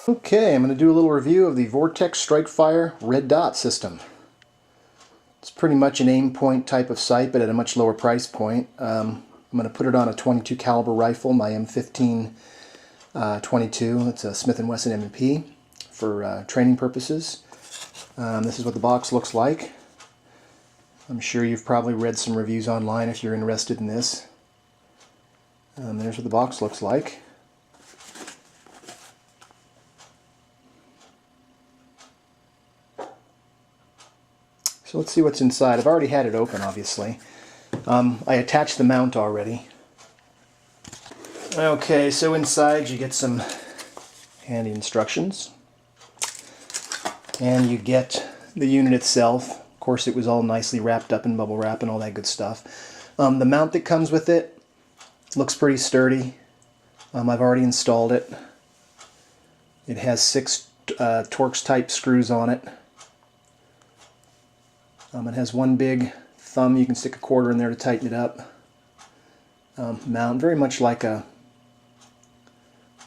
Okay, I'm going to do a little review of the Vortex Strikefire red dot system. It's pretty much an aim point type of sight, but at a much lower price point. I'm going to put it on a 22 caliber rifle, my M15 22. It's a Smith & Wesson M&P for training purposes. This is what the box looks like. I'm sure you've probably read some reviews online if you're interested in this. There's what the box looks like. So let's see what's inside. I've already had it open, obviously. I attached the mount already. Okay, so inside you get some handy instructions. And you get the unit itself. Of course, it was all nicely wrapped up in bubble wrap and all that good stuff. The mount that comes with it looks pretty sturdy. I've already installed it. It has 6 Torx type screws on it. It has one big thumb. You can stick a quarter in there to tighten it up. Mount, very much like an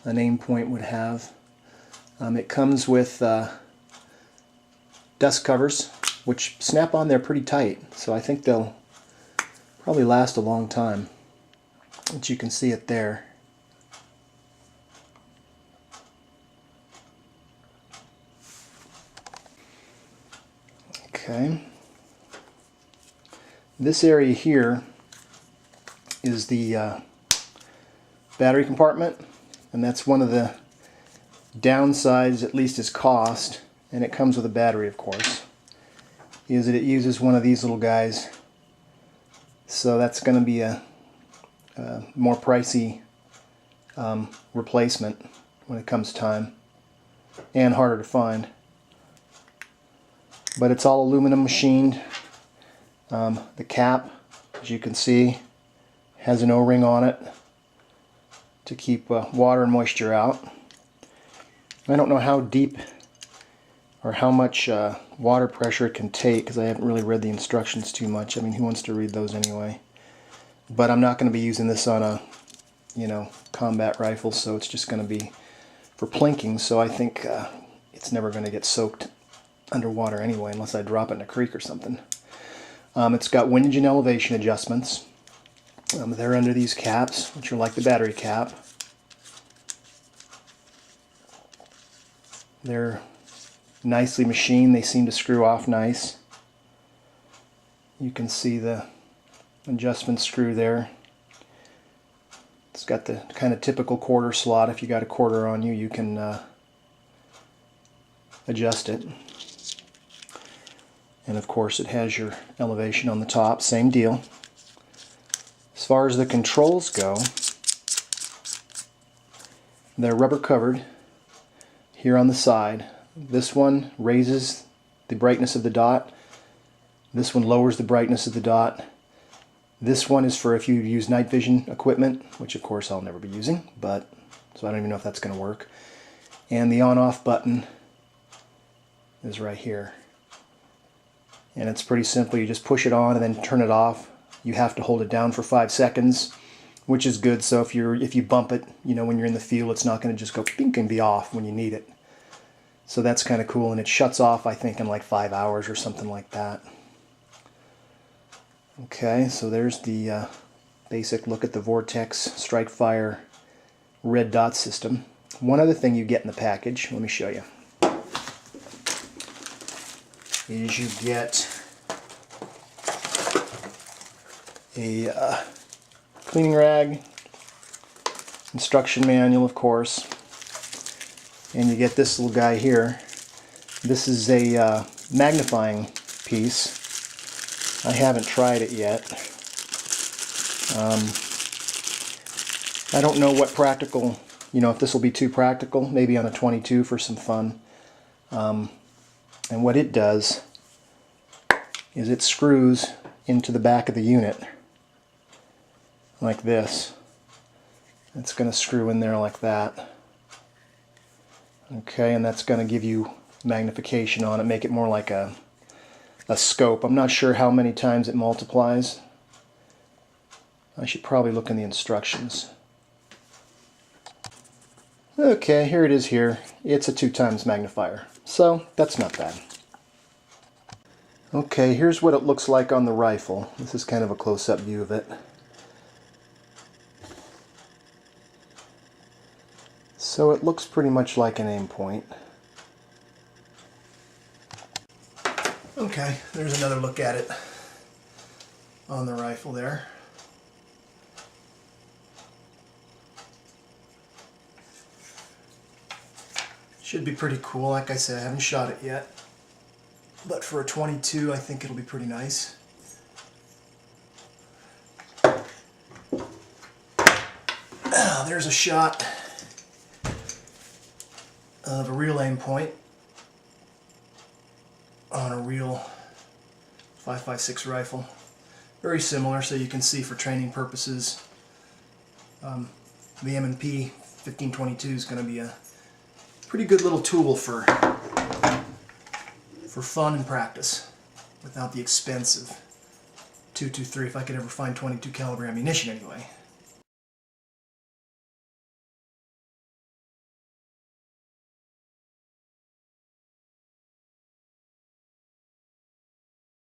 aim point would have. It comes with dust covers, which snap on there pretty tight, so I think they'll probably last a long time. But you can see it there. Okay. This area here is the battery compartment, and that's one of the downsides, at least is cost, and it comes with a battery, of course, is that it uses one of these little guys. So that's going to be a more pricey replacement when it comes time, and harder to find. But it's all aluminum machined. The cap, as you can see, has an O-ring on it to keep water and moisture out. I don't know how deep or how much water pressure it can take, because I haven't really read the instructions too much. I mean, who wants to read those anyway? But I'm not going to be using this on a, combat rifle, so it's just going to be for plinking, so I think it's never going to get soaked underwater anyway, unless I drop it in a creek or something. It's got windage and elevation adjustments. They're under these caps, which are like the battery cap. They're nicely machined. They seem to screw off nice. You can see the adjustment screw there. It's got the kind of typical quarter slot. If you got a quarter on you, you can adjust it. And of course it has your elevation on the top, same deal. As far as the controls go, they're rubber covered here on the side. This one raises the brightness of the dot. This one lowers the brightness of the dot. This one is for if you use night vision equipment, which of course I'll never be using, but so I don't even know if that's going to work. And the on-off button is right here. And it's pretty simple. You just push it on and then turn it off. You have to hold it down for 5 seconds, which is good. So if you bump it, when you're in the field, it's not going to just go pink and be off when you need it. So that's kind of cool, and it shuts off, I think, in like 5 hours or something like that. Okay, so there's the basic look at the Vortex Strikefire red dot system. One other thing you get in the package, let me show you, is you get a cleaning rag, instruction manual, of course, and you get this little guy here. This is a magnifying piece. I haven't tried it yet. I don't know what practical, if this will be too practical, maybe on a 22 for some fun. And what it does is it screws into the back of the unit like this. It's going to screw in there like that. Okay, and that's going to give you magnification on it, make it more like a scope. I'm not sure how many times it multiplies. I should probably look in the instructions. Okay, here it is here. It's a 2x magnifier, so that's not bad. Okay, here's what it looks like on the rifle. This is kind of a close-up view of it. So it looks pretty much like an aim point. Okay, there's another look at it on the rifle there. Should be pretty cool. Like I said, I haven't shot it yet. But for a 22, I think it'll be pretty nice. There's a shot of a real aim point on a real 5.56 rifle. Very similar, so you can see for training purposes, the M&P 1522 is going to be a pretty good little tool for fun and practice without the expense of .223, if I could ever find 22 caliber ammunition anyway.